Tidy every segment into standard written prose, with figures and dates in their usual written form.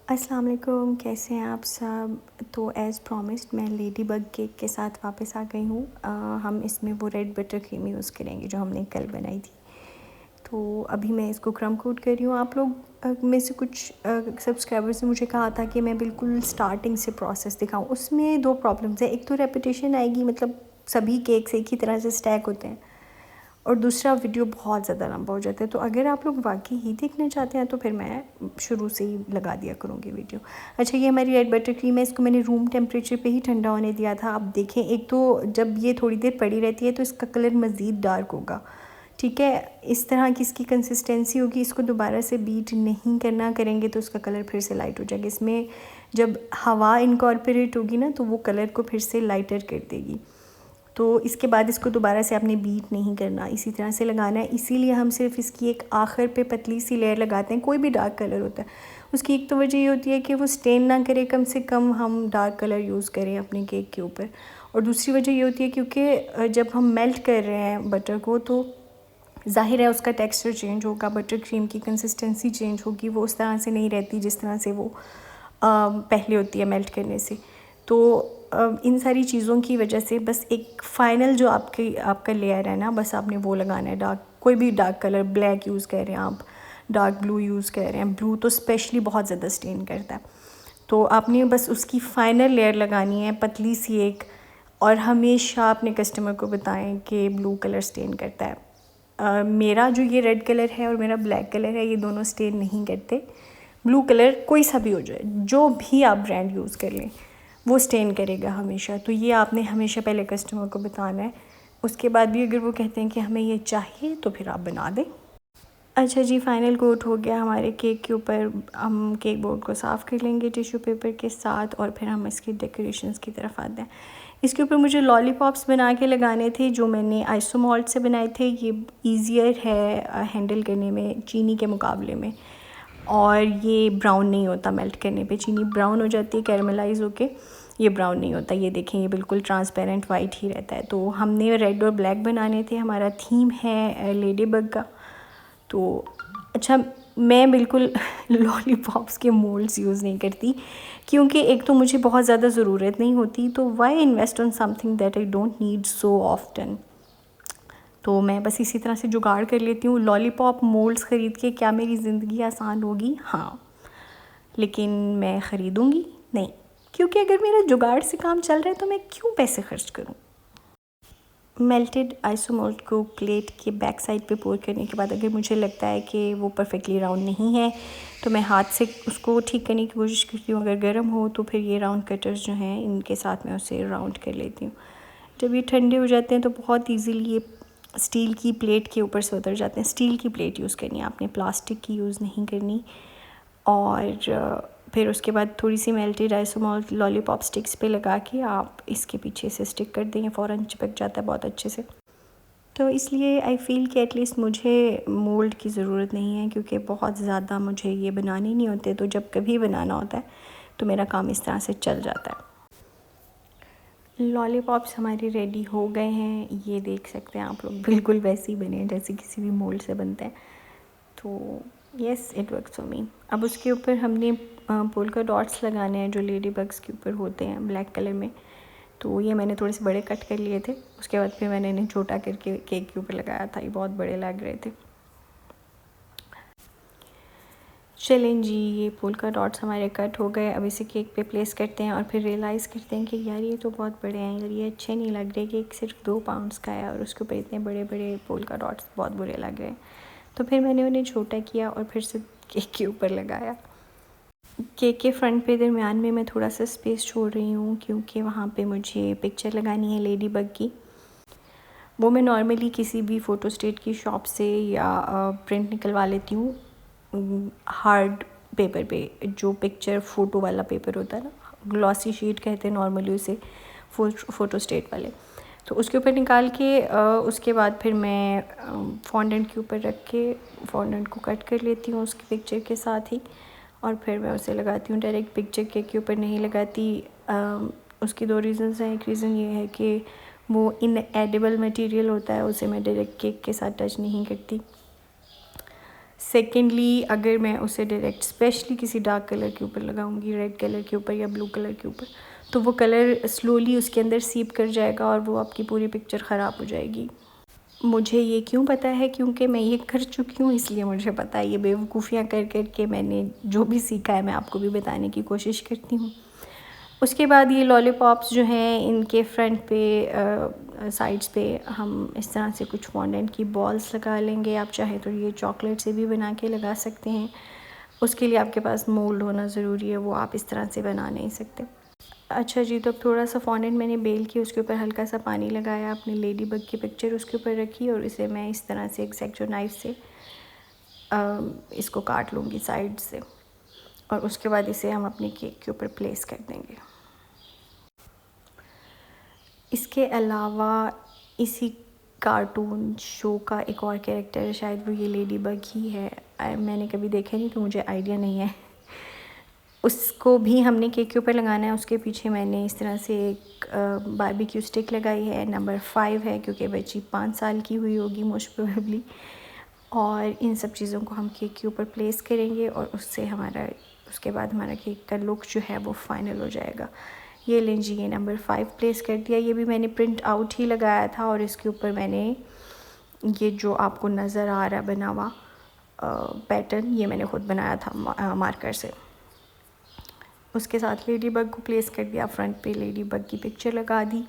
अस्सलाम वालेकुम, कैसे हैं आप सब। तो एज़ प्रॉमिस्ड मैं लेडी बग केक के साथ वापस आ गई हूँ। हम इसमें वो रेड बटर क्रीम यूज़ करेंगे जो हमने कल बनाई थी। तो अभी मैं इसको क्रम कोट कर रही हूँ। आप लोग में से कुछ सब्सक्राइबर्स ने मुझे कहा था कि मैं बिल्कुल स्टार्टिंग से प्रोसेस दिखाऊँ। उसमें दो प्रॉब्लम्स हैं, एक तो रेपिटेशन आएगी, मतलब सभी केक्स एक ही तरह से स्टैक होते हैं, और दूसरा वीडियो बहुत ज़्यादा लंबा हो जाता है। तो अगर आप लोग वाकई ही देखना चाहते हैं तो फिर मैं शुरू से ही लगा दिया करूँगी वीडियो। अच्छा, ये हमारी रेड बटर क्रीम है, इसको मैंने रूम टेम्परेचर पे ही ठंडा होने दिया था। आप देखें, एक तो जब ये थोड़ी देर पड़ी रहती है तो इसका कलर मज़ीद डार्क होगा, ठीक है। इस तरह की इसकी कंसिस्टेंसी होगी। इसको दोबारा से बीट नहीं करना, करेंगे तो उसका कलर फिर से लाइट हो जाएगा। इसमें जब हवा इनकॉर्पोरेट होगी ना तो वो कलर को फिर से लाइटर कर देगी। तो इसके बाद इसको दोबारा से आपने बीट नहीं करना, इसी तरह से लगाना है। इसीलिए हम सिर्फ इसकी एक आखिर पे पतली सी लेयर लगाते हैं। कोई भी डार्क कलर होता है, उसकी एक तो वजह ये होती है कि वो स्टेन ना करे, कम से कम हम डार्क कलर यूज़ करें अपने केक के ऊपर। और दूसरी वजह ये होती है क्योंकि जब हम मेल्ट कर रहे हैं बटर को तो ज़ाहिर है उसका टेक्सचर चेंज होगा, बटर क्रीम की कंसिस्टेंसी चेंज होगी, वो उस तरह से नहीं रहती जिस तरह से वो पहले होती है मेल्ट करने से। तो इन सारी चीज़ों की वजह से बस एक फ़ाइनल जो आपका लेयर है ना, बस आपने वो लगाना है। डार्क, कोई भी डार्क कलर, ब्लैक यूज़ कर रहे हैं आप, डार्क ब्लू यूज़ कर रहे हैं, ब्लू तो स्पेशली बहुत ज़्यादा स्टेन करता है। तो आपने बस उसकी फ़ाइनल लेयर लगानी है, पतली सी एक। और हमेशा अपने कस्टमर को बताएं कि ब्लू कलर स्टेन करता है। मेरा जो ये रेड कलर है और मेरा ब्लैक कलर है, ये दोनों स्टेन नहीं करते। ब्लू कलर कोई सा भी हो जाए, जो भी आप ब्रांड यूज़ कर लें, वो स्टेन करेगा हमेशा। तो ये आपने हमेशा पहले कस्टमर को बताना है। उसके बाद भी अगर वो कहते हैं कि हमें ये चाहिए तो फिर आप बना दें। अच्छा जी, फ़ाइनल कोट हो गया हमारे केक के ऊपर। हम केक बोर्ड को साफ़ कर लेंगे टिश्यू पेपर के साथ, और फिर हम इसकी डेकोरेशंस की तरफ आते हैं। इसके ऊपर मुझे लॉलीपॉप्स बना के लगाने थे जो मैंने आइसोमॉल्ट से बनाए थे। ये ईज़ियर है हैंडल करने में चीनी के मुकाबले में, और ये ब्राउन नहीं होता मेल्ट करने पे। चीनी ब्राउन हो जाती है कैरमलाइज होके, ये ब्राउन नहीं होता। ये देखें, ये बिल्कुल ट्रांसपेरेंट वाइट ही रहता है। तो हमने रेड और ब्लैक बनाने थे। हमारा थीम है लेडी बग का। तो अच्छा, मैं बिल्कुल लॉलीपॉप्स के मोल्ड्स यूज़ नहीं करती, क्योंकि एक तो मुझे बहुत ज़्यादा ज़रूरत नहीं होती, तो why invest on something that I don't need so often. तो मैं बस इसी तरह से जुगाड़ कर लेती हूँ। लॉलीपॉप मोल्ड्स ख़रीद के क्या मेरी ज़िंदगी आसान होगी? हाँ, लेकिन मैं ख़रीदूँगी नहीं, क्योंकि अगर मेरा जुगाड़ से काम चल रहा है तो मैं क्यों पैसे खर्च करूँ। मेल्टेड आइसोमोल्ट को प्लेट के बैक साइड पे पोर करने के बाद अगर मुझे लगता है कि वो परफेक्टली राउंड नहीं है तो मैं हाथ से उसको ठीक करने की कोशिश करती हूँ। अगर गर्म हो तो फिर ये राउंड कटर्स जो हैं इनके साथ मैं उसे राउंड कर लेती हूँ। जब ये ठंडे हो जाते हैं तो बहुत ईजीली ये स्टील की प्लेट के ऊपर से उतर जाते हैं। स्टील की प्लेट यूज़ करनी है आपने, प्लास्टिक की यूज़ नहीं करनी। और फिर उसके बाद थोड़ी सी मेल्टेड आइसोमॉल लॉलीपॉप स्टिक्स पे लगा के आप इसके पीछे से स्टिक कर दें, फ़ौरन चिपक जाता है बहुत अच्छे से। तो इसलिए आई फ़ील कि एटलीस्ट मुझे मोल्ड की ज़रूरत नहीं है, क्योंकि बहुत ज़्यादा मुझे ये बनाने नहीं होते। तो जब कभी बनाना होता है तो मेरा काम इस तरह से चल जाता है। लॉलीपॉप्स हमारे रेडी हो गए हैं, ये देख सकते हैं आप लोग, बिल्कुल वैसे ही बने हैं जैसे किसी भी मोल्ड से बनते हैं। तो yes, it works for me. अब उसके ऊपर हमने पोल्का डॉट्स लगाने हैं जो लेडी बग्स के ऊपर होते हैं ब्लैक कलर में। तो ये मैंने थोड़े से बड़े कट कर लिए थे, उसके बाद फिर मैंने इन्हें छोटा करके केक के ऊपर लगाया था। ये बहुत बड़े लग रहे थे। चलें जी, ये पोल्का डॉट्स हमारे कट हो गए। अब इसे केक पे प्लेस करते हैं और फिर रियलाइज़ करते हैं कि यार ये तो बहुत बड़े हैं यार, ये अच्छे नहीं लग रहे। केक सिर्फ 2 पाउंड्स का है और उसके ऊपर इतने बड़े बड़े पोल्का डॉट्स, बहुत बुरे लग रहे हैं। तो फिर मैंने उन्हें छोटा किया और फिर से केक के ऊपर लगाया। केक के फ्रंट पे दरमियान में मैं थोड़ा सा स्पेस छोड़ रही हूँ, क्योंकि वहाँ पे मुझे पिक्चर लगानी है लेडी बग की। वो मैं नॉर्मली किसी भी फ़ोटो स्टेट की शॉप से या प्रिंट निकलवा लेती हूँ हार्ड पेपर पे, जो पिक्चर फ़ोटो वाला पेपर होता है ना, ग्लॉसी शीट कहते हैं नॉर्मली उसे, फ़ोटो स्टेट वाले। तो उसके ऊपर निकाल के उसके बाद फिर मैं फॉन्डेंट के ऊपर रख के फॉन्डेंट को कट कर लेती हूँ उसकी पिक्चर के साथ ही, और फिर मैं उसे लगाती हूँ। डायरेक्ट पिक्चर केक के ऊपर नहीं लगाती। उसकी 2 रीज़न्स हैं। एक रीज़न ये है कि वो इनएडिबल मटेरियल होता है, उसे मैं डायरेक्ट केक के साथ टच नहीं करती। सेकेंडली अगर मैं उसे डायरेक्ट स्पेशली किसी डार्क कलर के ऊपर लगाऊंगी, रेड कलर के ऊपर या ब्लू कलर के ऊपर, तो वो कलर स्लोली उसके अंदर सीप कर जाएगा और वो आपकी पूरी पिक्चर ख़राब हो जाएगी। मुझे ये क्यों पता है, क्योंकि मैं ये कर चुकी हूँ, इसलिए मुझे पता है। ये बेवकूफ़ियाँ कर कर के मैंने जो भी सीखा है मैं आपको भी बताने की कोशिश करती हूँ। उसके बाद ये लॉलीपॉप्स जो हैं, इनके फ्रंट पे साइड्स पे हम इस तरह से कुछ फॉन्डेंट की बॉल्स लगा लेंगे। आप चाहे तो ये चॉकलेट से भी बना के लगा सकते हैं। उसके लिए आपके पास मोल्ड होना ज़रूरी है, वो आप इस तरह से बना नहीं सकते। अच्छा जी, तो अब थोड़ा सा फॉन्डेंट मैंने बेल की, उसके ऊपर हल्का सा पानी लगाया, अपने लेडी बग की पिक्चर उसके ऊपर रखी और इसे मैं इस तरह से एक सेक्चो नाइफ से इसको काट लूँगी साइड से, और उसके बाद इसे हम अपने केक के ऊपर प्लेस कर देंगे। इसके अलावा इसी कार्टून शो का एक और कैरेक्टर है, शायद वो ये लेडी बग ही है। मैंने कभी देखा नहीं तो मुझे आइडिया नहीं है। उसको भी हमने केक के ऊपर लगाना है। उसके पीछे मैंने इस तरह से एक बारबेक्यू स्टिक लगाई है, नंबर 5 है, क्योंकि बच्ची 5 साल की हुई होगी मोस्ट प्रोबेबली। और इन सब चीज़ों को हम केक के ऊपर प्लेस करेंगे और उसके बाद हमारा केक का लुक जो है वो फाइनल हो जाएगा। ये लें जी, ये नंबर 5 प्लेस कर दिया। ये भी मैंने प्रिंट आउट ही लगाया था और इसके ऊपर मैंने ये जो आपको नज़र आ रहा बना हुआ पैटर्न, ये मैंने ख़ुद बनाया था मार्कर से। उसके साथ लेडी बग को प्लेस कर दिया, फ्रंट पे लेडी बग की पिक्चर लगा दी,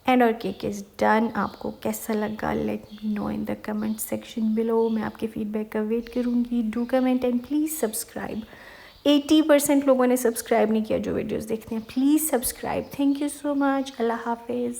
एंड और केक इज़ डन। आपको कैसा लगा let me know in the comment section below. मैं आपके फीडबैक का वेट करूँगी। Do comment and please subscribe. 80% लोगों ने सब्सक्राइब नहीं किया जो वीडियोस देखते हैं। Please subscribe. Thank you so much. अल्लाह हाफिज़।